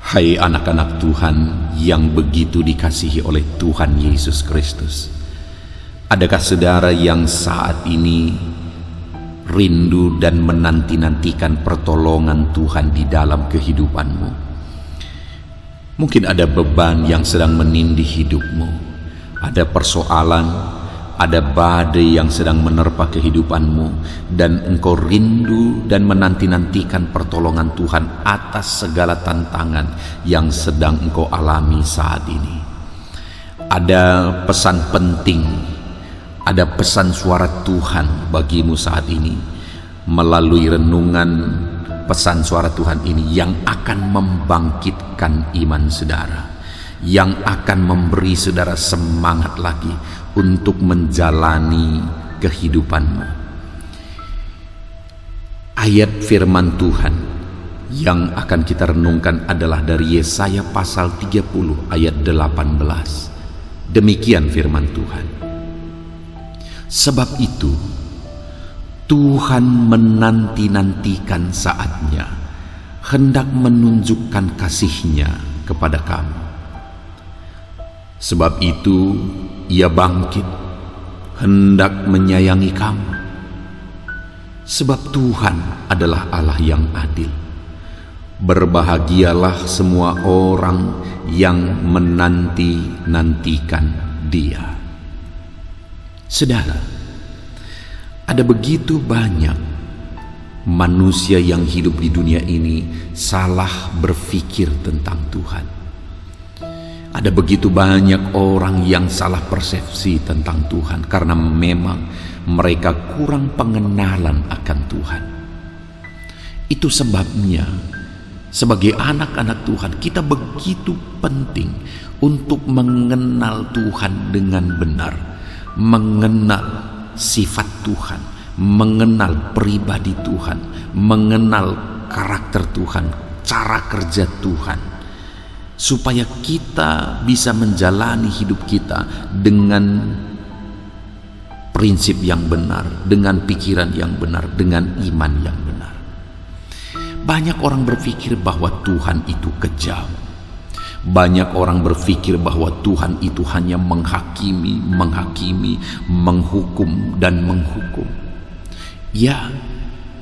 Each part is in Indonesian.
Hai anak-anak Tuhan yang begitu dikasihi oleh Tuhan Yesus Kristus, adakah saudara yang saat ini rindu dan menanti-nantikan pertolongan Tuhan di dalam kehidupanmu? Mungkin ada beban yang sedang menindih hidupmu, ada persoalan, ada badai yang sedang menerpa kehidupanmu, dan engkau rindu dan menanti-nantikan pertolongan Tuhan atas segala tantangan yang sedang engkau alami saat ini. Ada pesan penting, ada pesan suara Tuhan bagimu saat ini melalui renungan pesan suara Tuhan ini yang akan membangkitkan iman saudara, yang akan memberi saudara semangat lagi untuk menjalani kehidupanmu. Ayat firman Tuhan yang akan kita renungkan adalah dari Yesaya pasal 30 ayat 18. Demikian firman Tuhan. Sebab itu Tuhan menanti-nantikan saatnya, hendak menunjukkan kasih-Nya kepada kamu. Sebab itu Ia bangkit, hendak menyayangi kamu. Sebab Tuhan adalah Allah yang adil. Berbahagialah semua orang yang menanti-nantikan Dia. Saudara, ada begitu banyak manusia yang hidup di dunia ini salah berpikir tentang Tuhan. Ada begitu banyak orang yang salah persepsi tentang Tuhan karena memang mereka kurang pengenalan akan Tuhan. Itu sebabnya sebagai anak-anak Tuhan kita begitu penting untuk mengenal Tuhan dengan benar, mengenal sifat Tuhan, mengenal pribadi Tuhan, mengenal karakter Tuhan, cara kerja Tuhan, supaya kita bisa menjalani hidup kita dengan prinsip yang benar, dengan pikiran yang benar, dengan iman yang benar. Banyak orang berpikir bahwa Tuhan itu kejam. Banyak orang berpikir bahwa Tuhan itu hanya menghakimi, menghukum dan menghukum. Ya,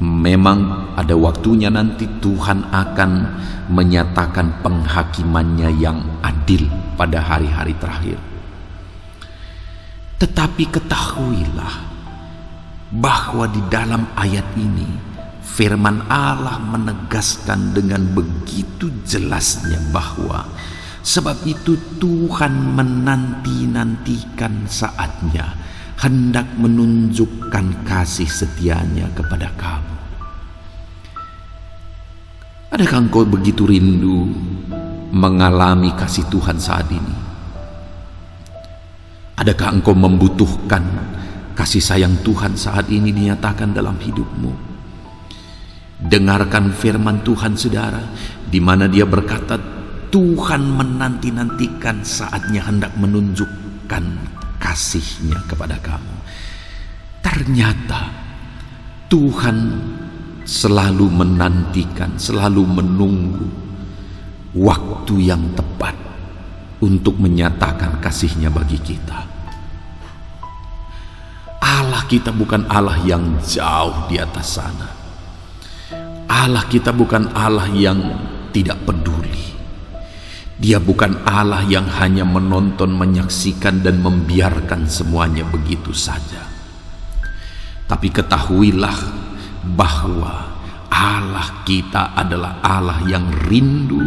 memang ada waktunya nanti Tuhan akan menyatakan penghakimannya yang adil pada hari-hari terakhir. Tetapi ketahuilah bahwa di dalam ayat ini firman Allah menegaskan dengan begitu jelasnya bahwa sebab itu Tuhan menanti-nantikan saatnya, hendak menunjukkan kasih setianya kepada kamu. Adakah engkau begitu rindu mengalami kasih Tuhan saat ini? Adakah engkau membutuhkan kasih sayang Tuhan saat ini dinyatakan dalam hidupmu? Dengarkan firman Tuhan saudara, di mana Dia berkata Tuhan menanti-nantikan saatnya hendak menunjukkan kasih-Nya kepada kamu. Ternyata Tuhan selalu menantikan, selalu menunggu waktu yang tepat untuk menyatakan kasih-Nya bagi kita. Allah kita bukan Allah yang jauh di atas sana. Allah kita bukan Allah yang tidak peduli. Dia bukan Allah yang hanya menonton, menyaksikan dan membiarkan semuanya begitu saja. Tapi ketahuilah bahwa Allah kita adalah Allah yang rindu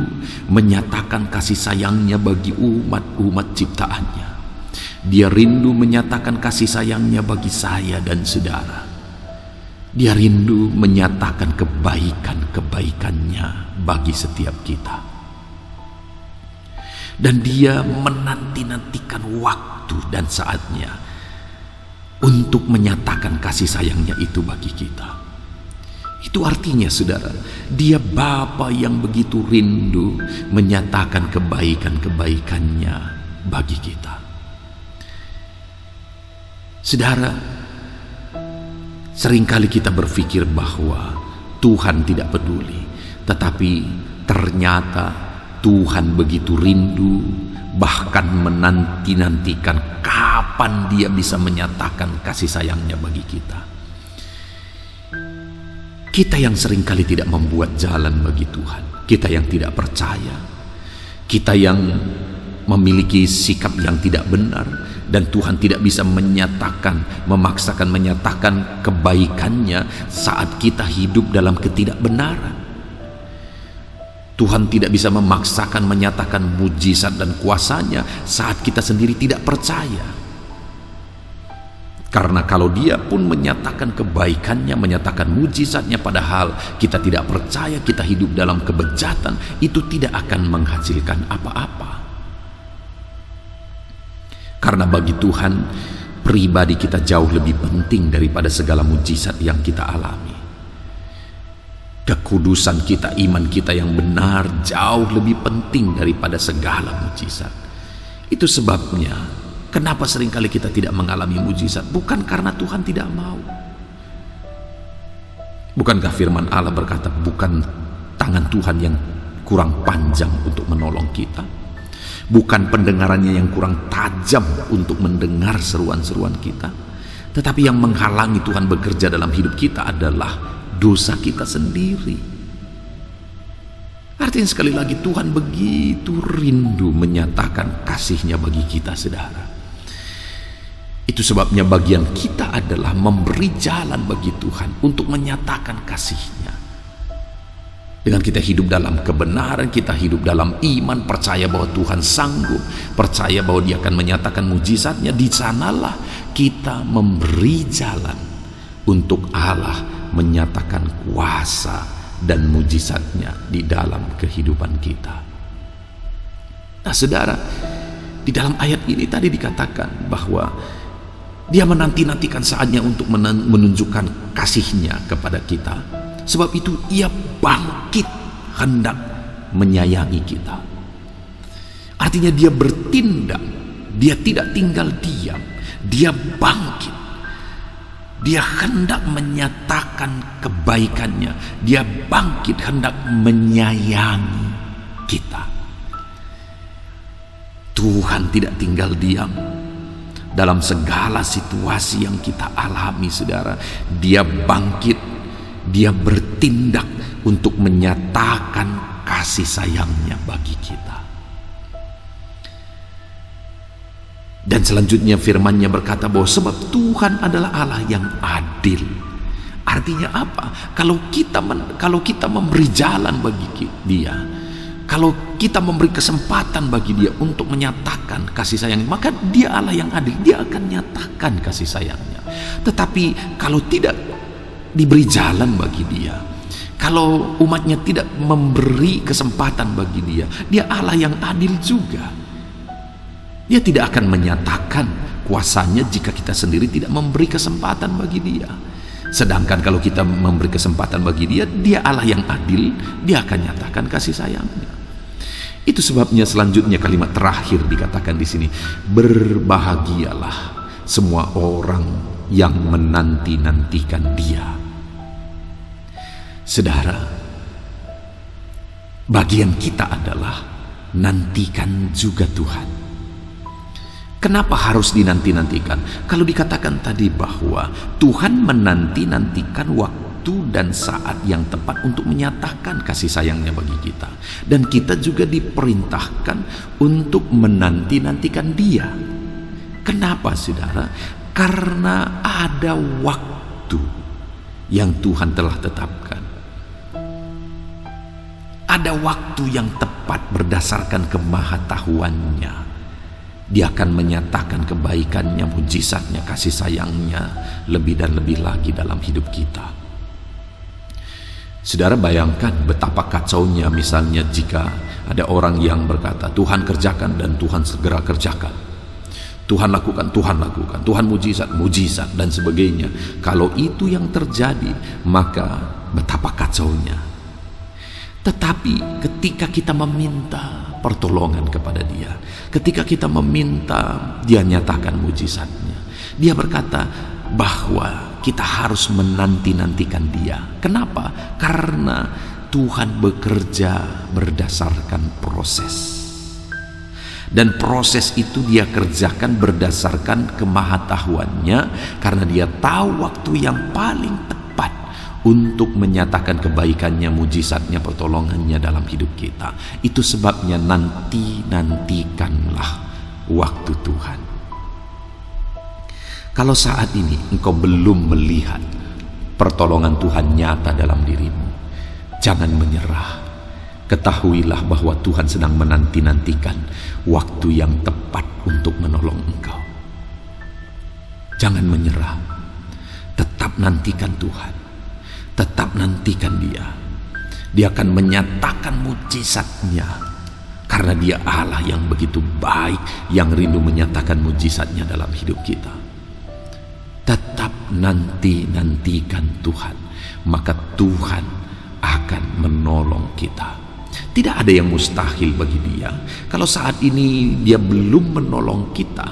menyatakan kasih sayangnya bagi umat-umat ciptaannya. Dia rindu menyatakan kasih sayangnya bagi saya dan saudara. Dia rindu menyatakan kebaikan-kebaikannya bagi setiap kita. Dan Dia menanti-nantikan waktu dan saatnya untuk menyatakan kasih sayangnya itu bagi kita. Itu artinya saudara, Dia Bapa yang begitu rindu menyatakan kebaikan-kebaikannya bagi kita. Saudara, seringkali kita berpikir bahwa Tuhan tidak peduli, tetapi ternyata Tuhan begitu rindu, bahkan menanti-nantikan kapan Dia bisa menyatakan kasih sayangnya bagi kita. Kita yang seringkali tidak membuat jalan bagi Tuhan, kita yang tidak percaya, kita yang memiliki sikap yang tidak benar, dan Tuhan tidak bisa memaksakan menyatakan kebaikannya saat kita hidup dalam ketidakbenaran. Tuhan tidak bisa memaksakan menyatakan mujizat dan kuasanya saat kita sendiri tidak percaya. Karena kalau Dia pun menyatakan kebaikannya, menyatakan mujizatnya, padahal kita tidak percaya, kita hidup dalam kebejatan, itu tidak akan menghasilkan apa-apa. Karena bagi Tuhan, pribadi kita jauh lebih penting daripada segala mujizat yang kita alami. Kekudusan kita, iman kita yang benar jauh lebih penting daripada segala mujizat. Itu sebabnya kenapa seringkali kita tidak mengalami mujizat? Bukan karena Tuhan tidak mau. Bukankah firman Allah berkata, bukan tangan Tuhan yang kurang panjang untuk menolong kita? Bukan pendengarannya yang kurang tajam untuk mendengar seruan-seruan kita? Tetapi yang menghalangi Tuhan bekerja dalam hidup kita adalah dosa kita sendiri. Artinya sekali lagi, Tuhan begitu rindu menyatakan kasih-Nya bagi kita, saudara. Itu sebabnya bagian kita adalah memberi jalan bagi Tuhan untuk menyatakan kasih-Nya. Dengan kita hidup dalam kebenaran, kita hidup dalam iman, percaya bahwa Tuhan sanggup, percaya bahwa Dia akan menyatakan mujizatnya, di sanalah kita memberi jalan untuk Allah menyatakan kuasa dan mujizatnya di dalam kehidupan kita. Nah, saudara, di dalam ayat ini tadi dikatakan bahwa Dia menanti-nantikan saatnya untuk menunjukkan kasih-Nya kepada kita. Sebab itu Ia bangkit hendak menyayangi kita. Artinya Dia bertindak, Dia tidak tinggal diam, Dia bangkit. Dia hendak menyatakan kebaikannya, Dia bangkit hendak menyayangi kita. Tuhan tidak tinggal diam dalam segala situasi yang kita alami, saudara. Dia bangkit, Dia bertindak untuk menyatakan kasih sayangnya bagi kita. Dan selanjutnya firman-Nya berkata bahwa sebab Tuhan adalah Allah yang adil. Artinya apa? Kalau kita memberi jalan bagi Dia, kalau kita memberi kesempatan bagi Dia untuk menyatakan kasih sayang, maka Dia Allah yang adil, Dia akan nyatakan kasih sayangnya. Tetapi kalau tidak diberi jalan bagi Dia, kalau umatnya tidak memberi kesempatan bagi Dia, Dia Allah yang adil juga. Dia tidak akan menyatakan kuasanya jika kita sendiri tidak memberi kesempatan bagi Dia. Sedangkan kalau kita memberi kesempatan bagi Dia, Dia Allah yang adil, Dia akan nyatakan kasih sayangnya. Itu sebabnya selanjutnya kalimat terakhir dikatakan di sini, berbahagialah semua orang yang menanti-nantikan Dia. Saudara, bagian kita adalah nantikan juga Tuhan. Kenapa harus dinanti-nantikan? Kalau dikatakan tadi bahwa Tuhan menanti-nantikan waktu dan saat yang tepat untuk menyatakan kasih sayangnya bagi kita. Dan kita juga diperintahkan untuk menanti-nantikan Dia. Kenapa, saudara? Karena ada waktu yang Tuhan telah tetapkan. Ada waktu yang tepat berdasarkan kemahatauan-Nya. Dia akan menyatakan kebaikannya, mujizatnya, kasih sayangnya lebih dan lebih lagi dalam hidup kita. Saudara, bayangkan betapa kacaunya misalnya jika ada orang yang berkata, Tuhan kerjakan, dan Tuhan segera kerjakan. Tuhan lakukan, Tuhan mujizat, dan sebagainya. Kalau itu yang terjadi, maka betapa kacaunya. Tetapi ketika kita meminta pertolongan kepada Dia, ketika kita meminta Dia nyatakan mujizatnya, Dia berkata bahwa kita harus menanti-nantikan Dia. Kenapa? Karena Tuhan bekerja berdasarkan proses. Dan proses itu dia kerjakan berdasarkan kemahatauannya, karena dia tahu waktu yang paling tepat untuk menyatakan kebaikannya, mujizatnya, pertolongannya dalam hidup kita. Itu sebabnya nantikanlah waktu Tuhan. Kalau saat ini engkau belum melihat pertolongan Tuhan nyata dalam dirimu, jangan menyerah. Ketahuilah bahwa Tuhan sedang menanti-nantikan waktu yang tepat untuk menolong engkau. Jangan menyerah. Tetap nantikan Tuhan. Tetap nantikan Dia. Dia akan menyatakan mujizatnya. Karena Dia Allah yang begitu baik, yang rindu menyatakan mujizatnya dalam hidup kita. Tetap nantikan Tuhan. Maka Tuhan akan menolong kita. Tidak ada yang mustahil bagi Dia. Kalau saat ini Dia belum menolong kita,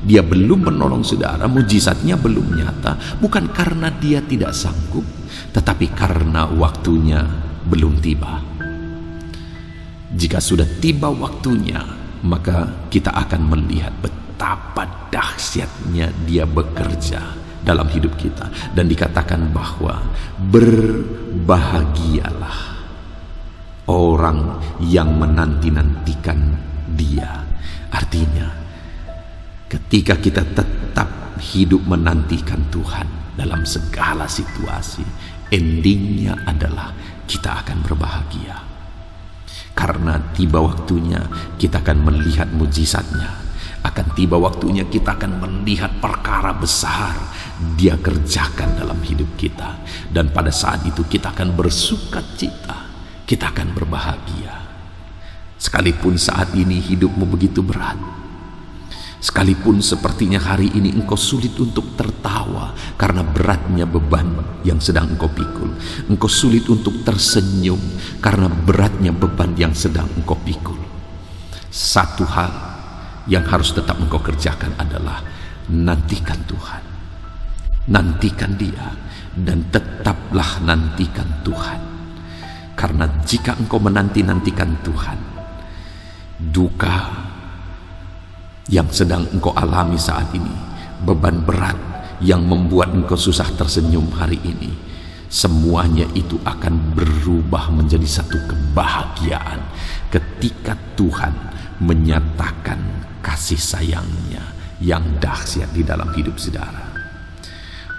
Dia belum menolong saudara, mujizatnya belum nyata, bukan karena Dia tidak sanggup, tetapi karena waktunya belum tiba. Jika sudah tiba waktunya, maka kita akan melihat betapa dahsyatnya Dia bekerja dalam hidup kita. Dan dikatakan bahwa berbahagialah orang yang menanti-nantikan Dia. Artinya, ketika kita tetap hidup menantikan Tuhan dalam segala situasi, endingnya adalah kita akan berbahagia. Karena tiba waktunya kita akan melihat mujizatnya. Akan tiba waktunya kita akan melihat perkara besar Dia kerjakan dalam hidup kita. Dan pada saat itu kita akan bersukacita. Kita akan berbahagia. Sekalipun saat ini hidupmu begitu berat, sekalipun sepertinya hari ini engkau sulit untuk tertawa karena beratnya beban yang sedang engkau pikul, engkau sulit untuk tersenyum karena beratnya beban yang sedang engkau pikul, satu hal yang harus tetap engkau kerjakan adalah nantikan Tuhan, nantikan Dia, dan tetaplah nantikan Tuhan. Karena jika engkau menanti-nantikan Tuhan, duka yang sedang engkau alami saat ini, beban berat yang membuat engkau susah tersenyum hari ini, semuanya itu akan berubah menjadi satu kebahagiaan ketika Tuhan menyatakan kasih sayangnya yang dahsyat di dalam hidup saudara.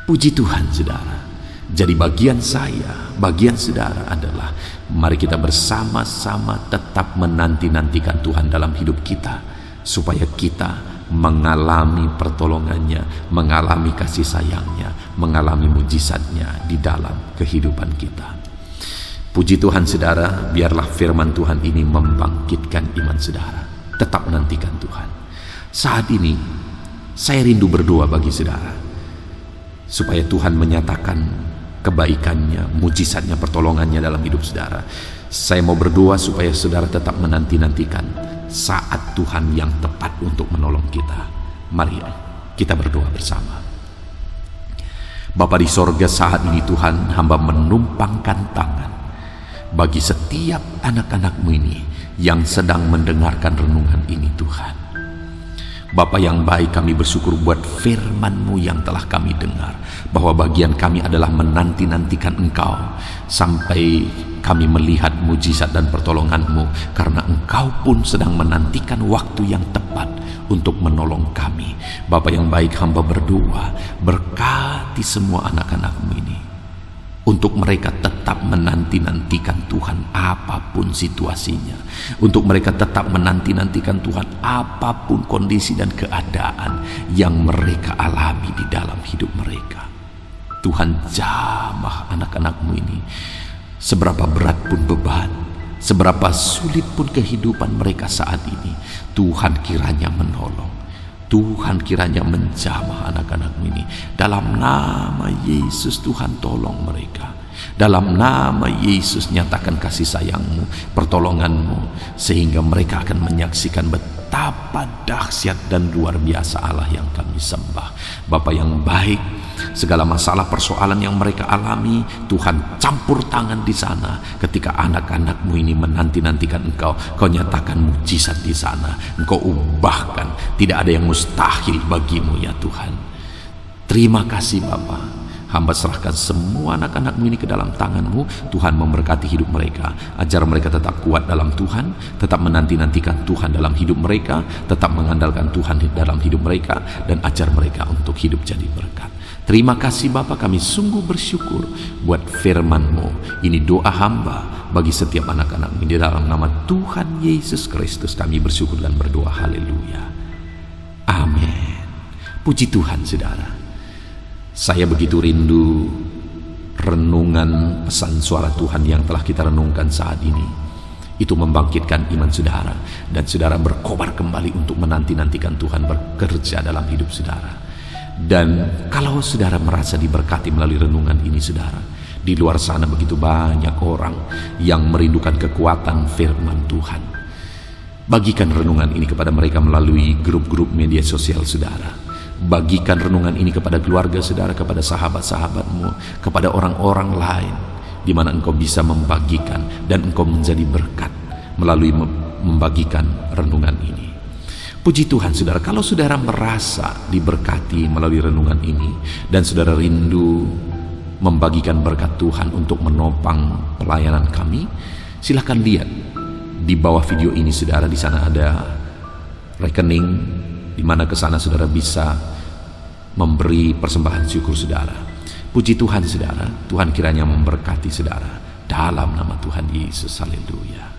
Puji Tuhan saudara. Jadi bagian saya, bagian saudara adalah mari kita bersama-sama tetap menanti-nantikan Tuhan dalam hidup kita, supaya kita mengalami pertolongannya, mengalami kasih sayangnya, mengalami mujizatnya di dalam kehidupan kita. Puji Tuhan saudara, biarlah firman Tuhan ini membangkitkan iman saudara. Tetap nantikan Tuhan. Saat ini saya rindu berdoa bagi saudara, supaya Tuhan menyatakan kebaikannya, mujizatnya, pertolongannya dalam hidup saudara. Saya mau berdoa supaya saudara tetap menanti-nantikan saat Tuhan yang tepat untuk menolong kita. Mari kita berdoa bersama. Bapa di sorga, saat ini Tuhan, hamba menumpangkan tangan bagi setiap anak-anak-Mu ini yang sedang mendengarkan renungan ini Tuhan. Bapa yang baik, kami bersyukur buat firman-Mu yang telah kami dengar, bahwa bagian kami adalah menanti-nantikan Engkau sampai kami melihat mujizat dan pertolongan-Mu, karena Engkau pun sedang menantikan waktu yang tepat untuk menolong kami. Bapa yang baik, hamba berdoa, berkati semua anak-anak-Mu ini, untuk mereka tetap menanti-nantikan Tuhan apapun situasinya, untuk mereka tetap menanti-nantikan Tuhan apapun kondisi dan keadaan yang mereka alami di dalam hidup mereka. Tuhan, jamah anak-anak-Mu ini, seberapa berat pun beban, seberapa sulit pun kehidupan mereka saat ini, Tuhan kiranya menolong. Tuhan kiranya menjamah anak-anak-Mu ini. Dalam nama Yesus Tuhan, tolong mereka. Dalam nama Yesus, nyatakan kasih sayang-Mu, pertolongan-Mu, sehingga mereka akan menyaksikan betapa dahsyat dan luar biasa Allah yang kami sembah. Bapa yang baik, Segala masalah persoalan yang mereka alami, Tuhan campur tangan di sana. Ketika anak-anakmu ini menanti-nantikan Engkau, Kau nyatakan mujizat di sana. Engkau ubahkan, tidak ada yang mustahil bagimu ya Tuhan. Terima kasih Bapa. Hamba serahkan semua anak-anakmu ini ke dalam tangan-Mu. Tuhan memberkati hidup mereka, ajar mereka tetap kuat dalam Tuhan, tetap menanti-nantikan Tuhan dalam hidup mereka, tetap mengandalkan Tuhan dalam hidup mereka, dan ajar mereka untuk hidup jadi berkat. Terima kasih Bapa, kami sungguh bersyukur buat firman-Mu. Ini doa hamba bagi setiap anak-anak ini, di dalam nama Tuhan Yesus Kristus kami bersyukur dan berdoa. Haleluya. Amin. Puji Tuhan saudara. Saya begitu rindu renungan pesan suara Tuhan yang telah kita renungkan saat ini. Itu membangkitkan iman saudara, dan saudara berkobar kembali untuk menanti-nantikan Tuhan bekerja dalam hidup saudara. Dan kalau saudara merasa diberkati melalui renungan ini saudara, di luar sana begitu banyak orang yang merindukan kekuatan firman Tuhan. Bagikan renungan ini kepada mereka melalui grup-grup media sosial saudara. Bagikan renungan ini kepada keluarga saudara, kepada sahabat-sahabatmu, kepada orang-orang lain, di mana engkau bisa membagikan dan engkau menjadi berkat melalui membagikan renungan ini. Puji Tuhan saudara, kalau saudara merasa diberkati melalui renungan ini dan saudara rindu membagikan berkat Tuhan untuk menopang pelayanan kami, silakan lihat di bawah video ini saudara. Di sana ada rekening di mana ke sana saudara bisa memberi persembahan syukur saudara. Puji Tuhan saudara, Tuhan kiranya memberkati saudara dalam nama Tuhan Yesus. Haleluya.